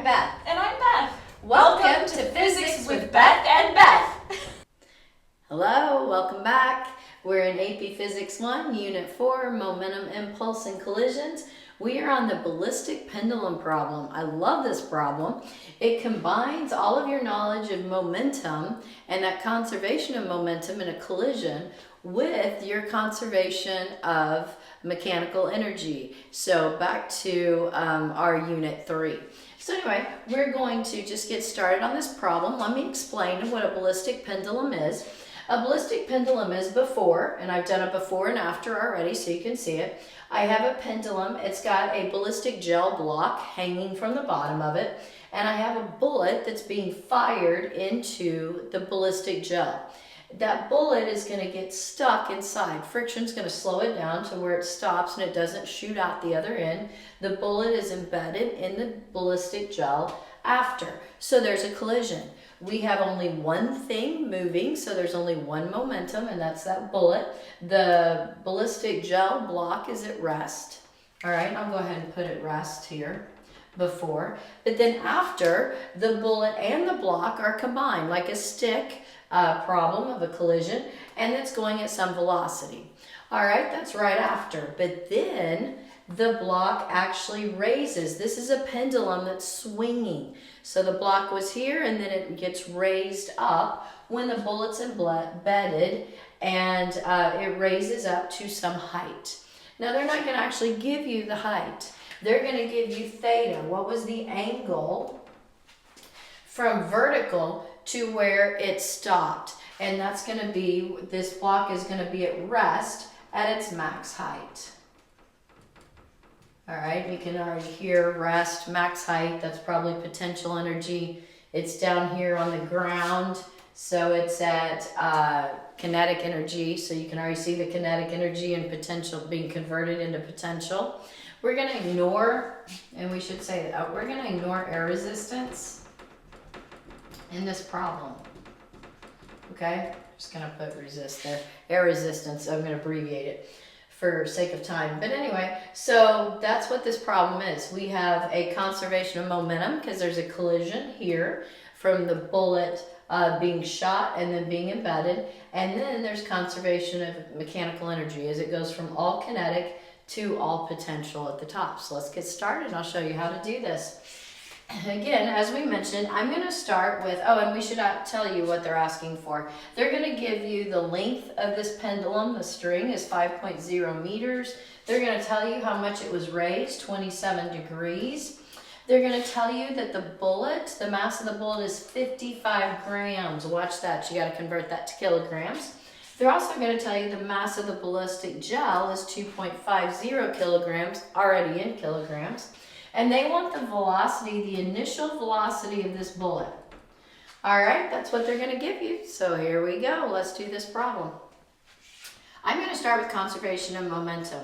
Beth. And I'm Beth. Welcome to Physics with Beth and Beth. Hello, welcome back. We're in AP Physics 1, Unit 4, Momentum, Impulse, and Collisions. We are on the Ballistic Pendulum Problem. I love this problem. It combines all of your knowledge of momentum and that conservation of momentum in a collision with your conservation of mechanical energy. So back to our Unit 3. So anyway, we're going to just get started on this problem. Let me explain what a ballistic pendulum is. A ballistic pendulum is before, and I've done a before and after already so you can see it. I have a pendulum. It's got a ballistic gel block hanging from the bottom of it, and I have a bullet that's being fired into the ballistic gel. That bullet is going to get stuck inside. Friction's going to slow it down to where it stops and it doesn't shoot out the other end. The bullet is embedded in the ballistic gel after. So there's a collision. We have only one thing moving, so there's only one momentum, and that's that bullet. The ballistic gel block is at rest. All right, I'll go ahead and put it rest here before. But then after, the bullet and the block are combined like a stick problem of a collision, and it's going at some velocity. All right, that's right after. But then the block actually raises. This is a pendulum that's swinging. So the block was here and then it gets raised up when the bullet's embedded, and it raises up to some height. Now they're not going to actually give you the height. They're going to give you theta. What was the angle from vertical to where it stopped? And that's going to be, this block is going to be at rest at its max height. All right, you can already hear rest, max height, that's probably potential energy. It's down here on the ground, so it's at kinetic energy, so you can already see the kinetic energy and potential being converted into potential. We're going to ignore, and we should say that, we're going to ignore air resistance in this problem. Okay, just going to put resist there. Air resistance, I'm going to abbreviate it for sake of time. But anyway, so that's what this problem is. We have a conservation of momentum because there's a collision here from the bullet being shot and then being embedded. And then there's conservation of mechanical energy as it goes from all kinetic to all potential at the top. So let's get started and I'll show you how to do this. Again, as we mentioned, I'm going to start with, and we should tell you what they're asking for. They're going to give you the length of this pendulum. The string is 5.0 meters. They're going to tell you how much it was raised, 27 degrees. They're going to tell you that the bullet, the mass of the bullet is 55 grams. Watch that. You got to convert that to kilograms. They're also going to tell you the mass of the ballistic gel is 2.50 kilograms, already in kilograms. And they want the velocity, the initial velocity of this bullet. All right, that's what they're going to give you. So here we go. Let's do this problem. I'm going to start with conservation of momentum.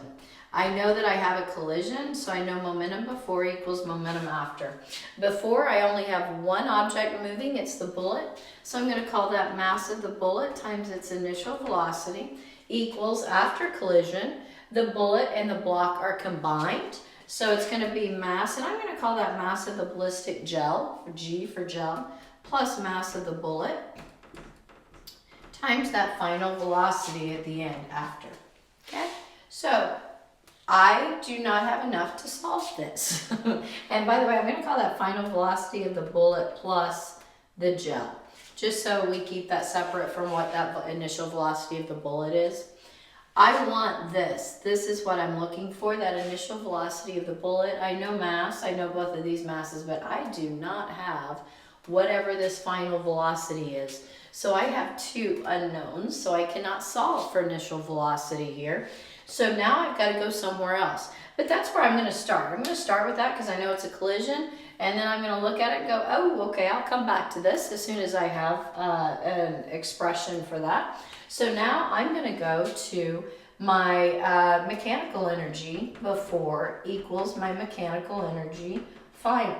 I know that I have a collision, so I know momentum before equals momentum after. Before, I only have one object moving. It's the bullet. So I'm going to call that mass of the bullet times its initial velocity equals after collision. The bullet and the block are combined. So it's going to be mass, and I'm going to call that mass of the ballistic gel, G for gel, plus mass of the bullet, times that final velocity at the end after. Okay? So I do not have enough to solve this. And by the way, I'm going to call that final velocity of the bullet plus the gel, just so we keep that separate from what that initial velocity of the bullet is. I want this. This is what I'm looking for, that initial velocity of the bullet. I know mass, I know both of these masses, but I do not have whatever this final velocity is. So I have two unknowns, so I cannot solve for initial velocity here. So now I've got to go somewhere else. But that's where I'm going to start. I'm going to start with that because I know it's a collision, and then I'm going to look at it and go, oh, okay, I'll come back to this as soon as I have an expression for that. So now I'm going to go to my mechanical energy before equals my mechanical energy final.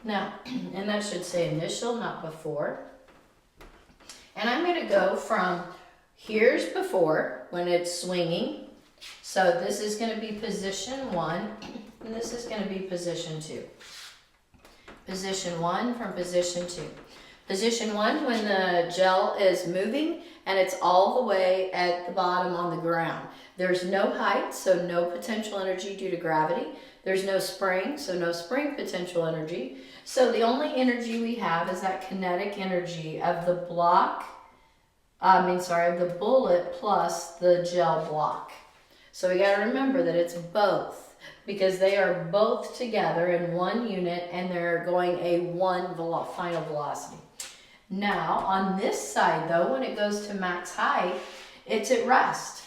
Now, and that should say initial, not before. And I'm going to go from here's before when it's swinging. So this is going to be position 1, and this is going to be position 2. Position 1 from position 2. Position 1, when the gel is moving and it's all the way at the bottom on the ground. There's no height, so no potential energy due to gravity. There's no spring, so no spring potential energy. So the only energy we have is that kinetic energy of the of the bullet plus the gel block. So we got to remember that it's both, because they are both together in one unit and they're going a final velocity. Now, on this side though, when it goes to max height, it's at rest.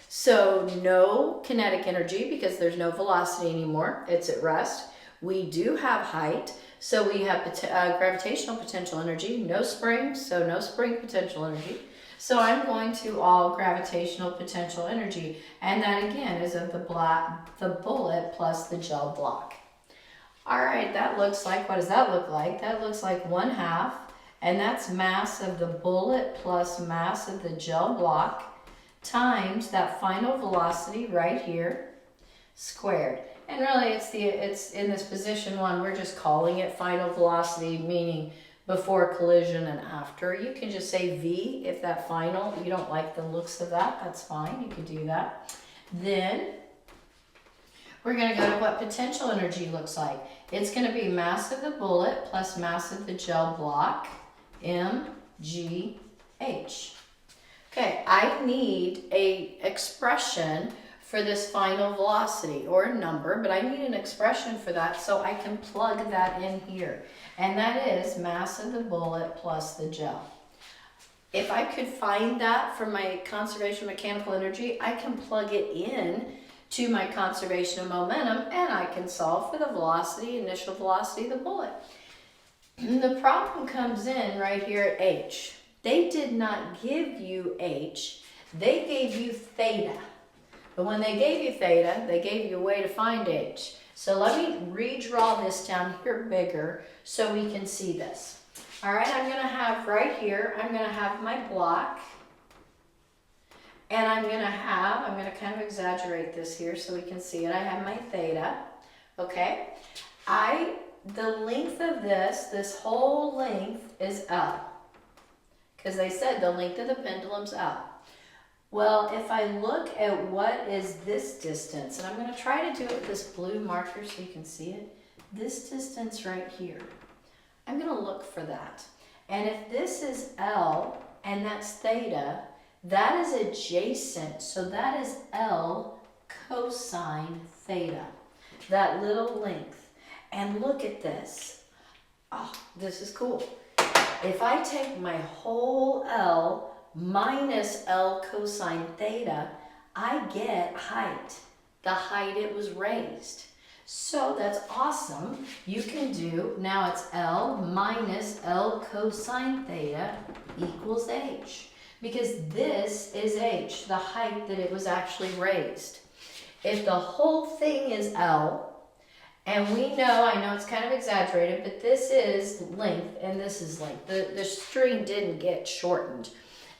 So no kinetic energy because there's no velocity anymore. It's at rest. We do have height, so we have gravitational potential energy. No spring, so no spring potential energy. So I'm going to all gravitational potential energy, and that again is of the bullet plus the gel block. All right, that looks like, what does that look like? That looks like 1/2, and that's mass of the bullet plus mass of the gel block times that final velocity right here squared. And really it's in this position 1, we're just calling it final velocity, meaning before collision and after. You can just say V if that final, you don't like the looks of that, that's fine, you could do that. Then we're going to go to what potential energy looks like. It's going to be mass of the bullet plus mass of the gel block, mgh. Okay, I need a expression for this final velocity, or a number, but I need an expression for that so I can plug that in here. And that is mass of the bullet plus the gel. If I could find that for my conservation of mechanical energy, I can plug it in to my conservation of momentum, and I can solve for the velocity, initial velocity of the bullet. The problem comes in right here at h. They did not give you h, they gave you theta. But when they gave you theta, they gave you a way to find h. So let me redraw this down here bigger so we can see this. All right, I'm going to have right here, I'm going to have my block. And I'm going to kind of exaggerate this here so we can see it. I have my theta, okay? The length of this whole length is L. Because they said the length of the pendulum's L. Well, if I look at what is this distance, and I'm going to try to do it with this blue marker so you can see it. This distance right here, I'm going to look for that. And if this is L and that's theta, that is adjacent, so that is L cosine theta, that little length. And look at this. Oh, this is cool. If I take my whole L minus L cosine theta, I get height, the height it was raised. So that's awesome. You can do, now it's L minus L cosine theta equals h. Because this is h, the height that it was actually raised. If the whole thing is L, and we know, I know it's kind of exaggerated, but this is length and this is length. The string didn't get shortened.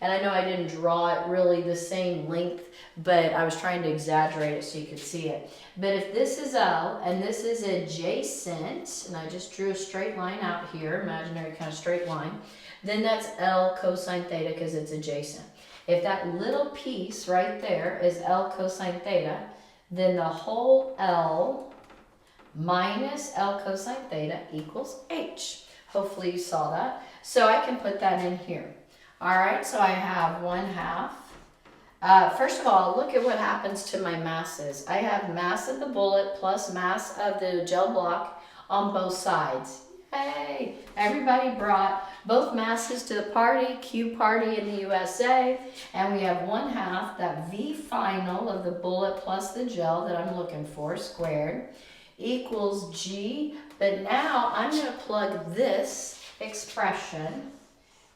And I know I didn't draw it really the same length, but I was trying to exaggerate it so you could see it. But if this is L and this is adjacent, and I just drew a straight line out here, imaginary kind of straight line, then that's L cosine theta because it's adjacent. If that little piece right there is L cosine theta, then the whole L minus L cosine theta equals h. Hopefully you saw that. So I can put that in here. All right, so I have 1/2. First of all, look at what happens to my masses. I have mass of the bullet plus mass of the gel block on both sides. Yay! Everybody brought both masses to the party, Q party in the USA, and we have 1/2, that V final of the bullet plus the gel that I'm looking for, squared, equals G. But now I'm going to plug this expression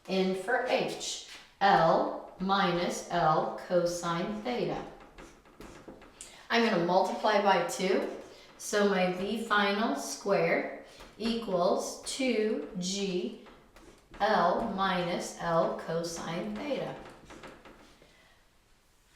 in for h, L minus L cosine theta. I'm going to multiply by 2, so my V final squared equals 2G L minus L cosine theta.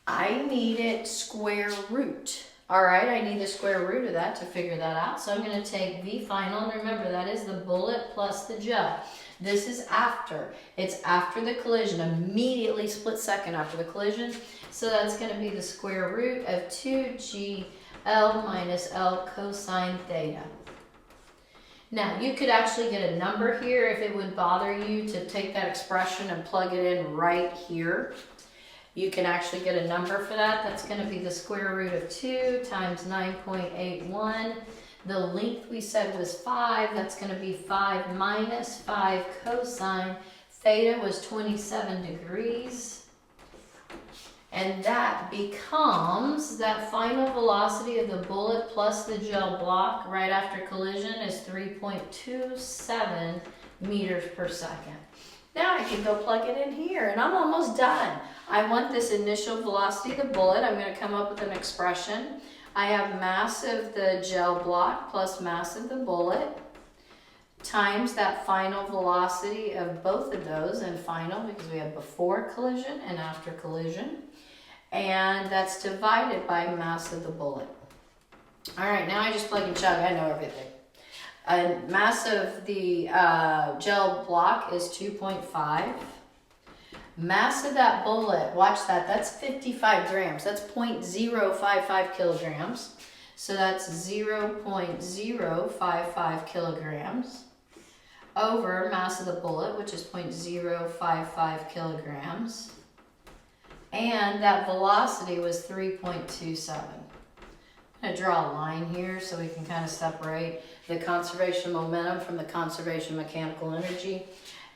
I need it square root All right, I need the square root of that to figure that out. So I'm going to take V final, and remember that is the bullet plus the gel. This is after. It's after the collision, immediately split second after the collision. So that's going to be the square root of 2GL minus L cosine theta. Now, you could actually get a number here if it would bother you to take that expression and plug it in right here. You can actually get a number for that. That's going to be the square root of 2 times 9.81. The length we said was 5. That's going to be 5 minus 5 cosine. Theta was 27 degrees. And that becomes, that final velocity of the bullet plus the gel block right after collision is 3.27 meters per second. Now I can go plug it in here, and I'm almost done. I want this initial velocity of the bullet. I'm going to come up with an expression. I have mass of the gel block plus mass of the bullet times that final velocity of both of those, and final because we have before collision and after collision. And that's divided by mass of the bullet. All right, now I just plug and chug. I know everything. Mass of the gel block is 2.5. Mass of that bullet, watch that, that's 55 grams. That's 0.055 kilograms. So that's 0.055 kilograms over mass of the bullet, which is 0.055 kilograms. And that velocity was 3.27. I'm going to draw a line here so we can kind of separate the conservation of momentum from the conservation of mechanical energy.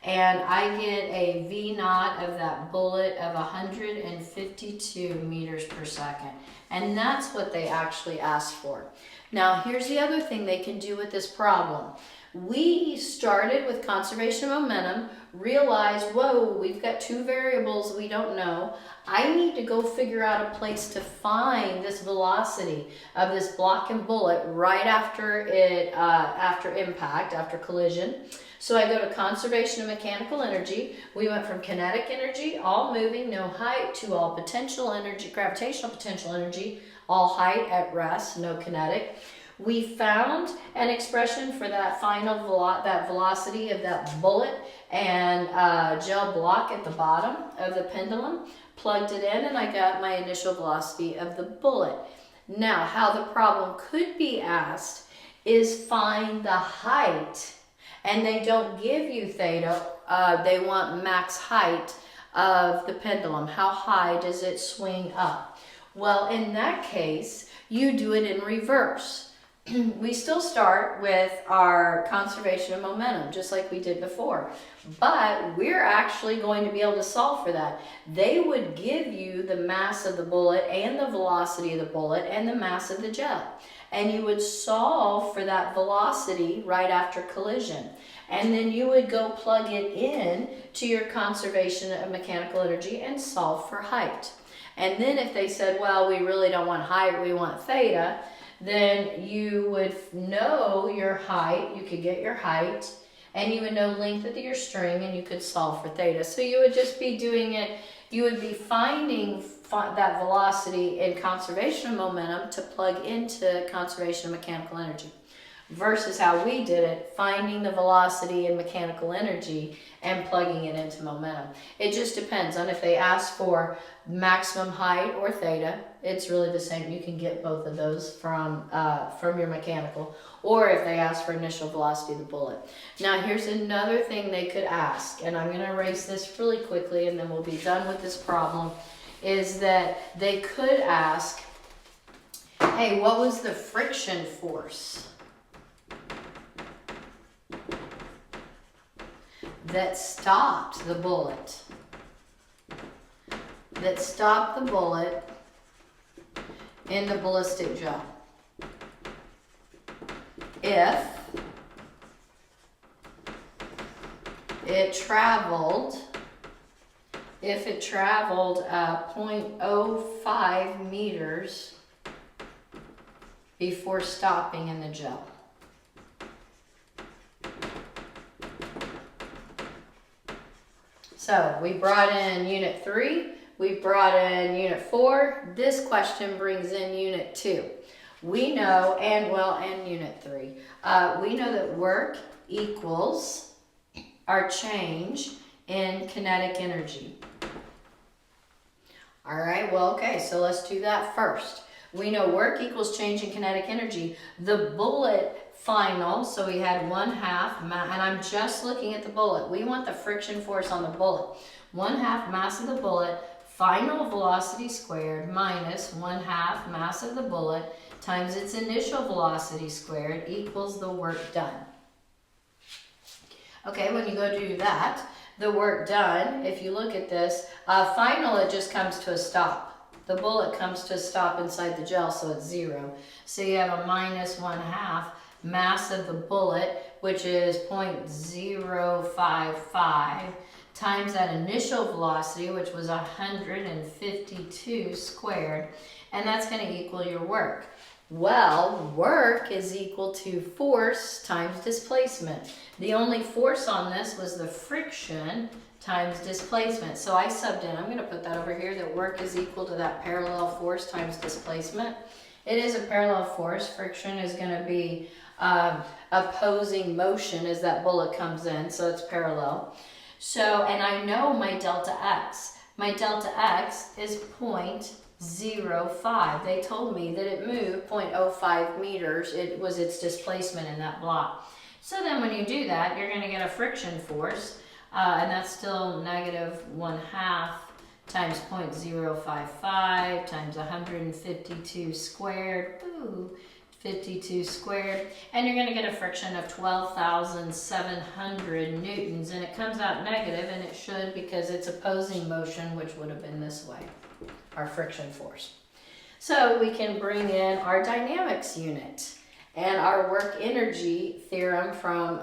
And I get a V naught of that bullet of 152 meters per second. And that's what they actually asked for. Now, here's the other thing they can do with this problem. We started with conservation of momentum, realized, whoa, we've got two variables we don't know. I need to go figure out a place to find this velocity of this block and bullet right after it, after impact, after collision. So I go to conservation of mechanical energy. We went from kinetic energy, all moving, no height, to all potential energy, gravitational potential energy, all height at rest, no kinetic. We found an expression for that final velocity of that bullet and gel block at the bottom of the pendulum, plugged it in, and I got my initial velocity of the bullet. Now, how the problem could be asked is find the height, and they don't give you theta, they want max height of the pendulum. How high does it swing up? Well, in that case, you do it in reverse. We still start with our conservation of momentum, just like we did before. But we're actually going to be able to solve for that. They would give you the mass of the bullet and the velocity of the bullet and the mass of the gel. And you would solve for that velocity right after collision. And then you would go plug it in to your conservation of mechanical energy and solve for height. And then if they said, well, we really don't want height, we want theta, then you would know your height, you could get your height, and you would know length of your string, and you could solve for theta. So you would just be doing it, you would be finding that velocity in conservation of momentum to plug into conservation of mechanical energy, versus how we did it, finding the velocity in mechanical energy and plugging it into momentum. It just depends on if they ask for maximum height or theta. It's really the same. You can get both of those from your mechanical, or if they ask for initial velocity of the bullet. Now, here's another thing they could ask, and I'm going to erase this really quickly and then we'll be done with this problem, is that they could ask, hey, what was the friction force that stopped the bullet? That stopped the bullet in the ballistic gel. If it traveled 0.05 meters before stopping in the gel. So we brought in unit 3. We brought in Unit 4. This question brings in Unit 2. We know, and Unit 3. We know that work equals our change in kinetic energy. All right, well, okay, so let's do that first. We know work equals change in kinetic energy. The bullet final, so we had 1/2, and I'm just looking at the bullet. We want the friction force on the bullet. 1/2 mass of the bullet, final velocity squared, minus 1/2 mass of the bullet times its initial velocity squared equals the work done. Okay, when you go do that, the work done, if you look at this, final, it just comes to a stop. The bullet comes to a stop inside the gel, so it's 0. So you have a minus 1/2 mass of the bullet, which is 0.055, times that initial velocity, which was 152 squared, and that's going to equal your work. Well, work is equal to force times displacement. The only force on this was the friction times displacement. So I subbed in, I'm going to put that over here, that work is equal to that parallel force times displacement. It is a parallel force. Friction is going to be opposing motion as that bullet comes in, so it's parallel. So, and I know my delta x. My delta x is 0.05. They told me that it moved 0.05 meters. It was its displacement in that block. So then when you do that, you're going to get a friction force, and that's still negative 1/2 times 0.055 times 152 squared. Ooh, 52 squared, and you're going to get a friction of 12,700 newtons, and it comes out negative, and it should, because it's opposing motion, which would have been this way, our friction force. So we can bring in our dynamics unit and our work energy theorem from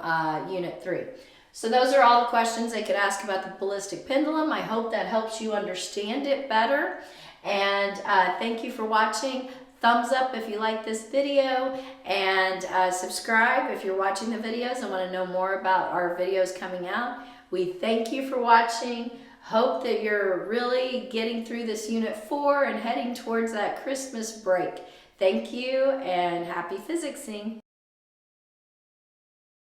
Unit 3. So those are all the questions they could ask about the ballistic pendulum. I hope that helps you understand it better, and thank you for watching. Thumbs up if you like this video, and subscribe if you're watching the videos and want to know more about our videos coming out. We thank you for watching. Hope that you're really getting through this Unit 4 and heading towards that Christmas break. Thank you, and happy physicsing.